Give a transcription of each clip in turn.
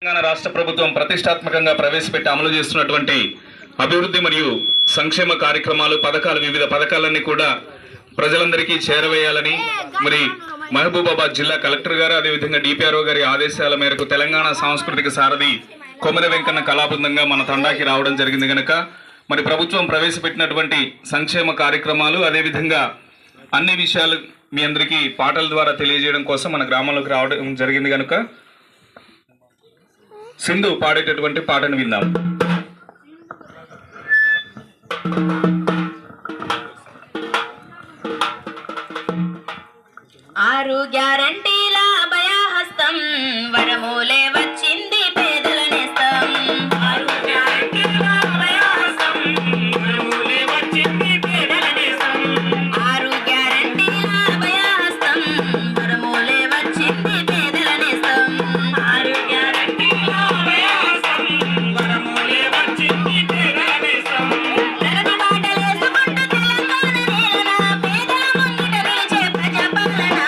తెలంగాణ రాష్ట్ర ప్రభుత్వం ప్రతిష్టాత్మకంగా ప్రవేశపెట్టి అమలు చేస్తున్నటువంటి అభివృద్ధి మరియు సంక్షేమ కార్యక్రమాలు వివిధ పథకాలన్నీ కూడా ప్రజలందరికీ చేరవేయాలని మరి మహబూబాబాద్ జిల్లా కలెక్టర్ గారు అదేవిధంగా డిపిఆర్ఓ గారి ఆదేశాల మేరకు తెలంగాణ సాంస్కృతిక సారథి కొమర వెంకన్న కళాబృందంగా మన తండాకి రావడం జరిగింది కనుక మరి ప్రభుత్వం ప్రవేశపెట్టినటువంటి సంక్షేమ కార్యక్రమాలు అదేవిధంగా అన్ని విషయాలు మీ అందరికీ పాటల ద్వారా తెలియజేయడం కోసం మన గ్రామంలోకి రావడం జరిగింది కనుక సింధు పాడేటటువంటి పాటను విందాం. ఆరు గ్యారంటీల అభయహస్తం వరమూలే వచ్చింది పేదల నేస్తం. ఆరు గ్యారంటీల అభయహస్తం వరమూలే వచ్చింది పేదల నేస్తం. ఆరు గ్యారంటీల అభయహస్తం వరమూలే వచ్చింది పేదల నేస్తం. ఆరు గ్యారంటీల అభయహస్తం వరమూలే వచ్చింది పేదల నేస్తం. నరక బాటలేసుకుంటూ తెలంగాణ నేలన పేదల ముంగిట నిలిచే ప్రజాపాలన.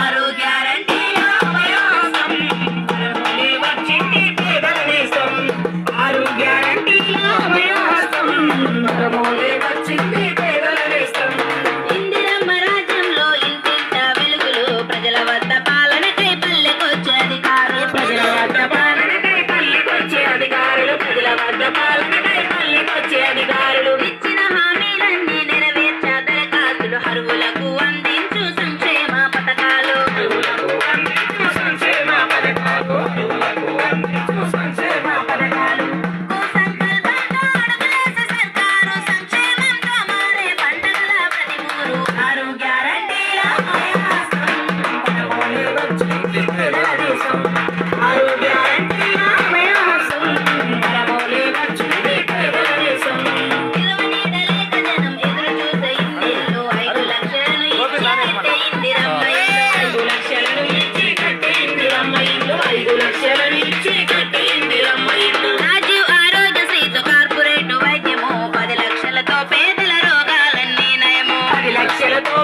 ఆరు గ్యారంటీల అభయహస్తం వరమూలే వచ్చింది పేదల నేస్తం. ఆరు గ్యారంటీల అభయహస్తం వరమూలే వచ్చింది పేదల నేస్తం. ఇందిరమ్మ రాజ్యంలో ఇంటింటా వెలుగులు ప్రజల వద్ద పాలనకై పల్లెకొచ్చే అధికారులు. ప్రజల వద్ద పాలనకై పల్లెకొచ్చే అధికారులు. ప్రజల వద్ద పాలనకై పల్లెకొచ్చే అధికారులు. ఇచ్చిన హామీలన్నీ నెరవేర్చే దరఖాస్తులు అర్హులకు అందించు సంక్షేమ పథకాలు. అర్హులకు అందించు సంక్షేమ పథకాలు. అర్హులకు అందించు సంక్షేమ పథకాలు. కుసంకల్పంతో అడుగులేసే సర్కారు సంక్షేమంతో మారే పండుగల ప్రతిమూరు. ఆరు గ్యారంటీల అభయహస్తం వరమూలే వచ్చింది పేదల నేస్తం. ఆరు గ్యారంటీల అభయహస్తం వరమూలే వచ్చింది పేదల నేస్తం. నిలవనీడలేక జనం ఎదురు చూసే ఇన్నేళ్ళు 5 లక్షలను ఇచ్చి కట్టే ఇందిరమ్మ ఇల్లు. 5 లక్షలను ఇచ్చి కట్టే ఇందిరమ్మ ఇల్లు. 5 లక్షలను ఇచ్చి కట్టే ఇందిరమ్మ ఇల్లు. రాజీవ్ ఆరోగ్యశ్రీతో కార్పొరేట్ వైద్యము 10 లక్షలతో పేదల రోగాలన్నీ నయము. 10 లక్షలతో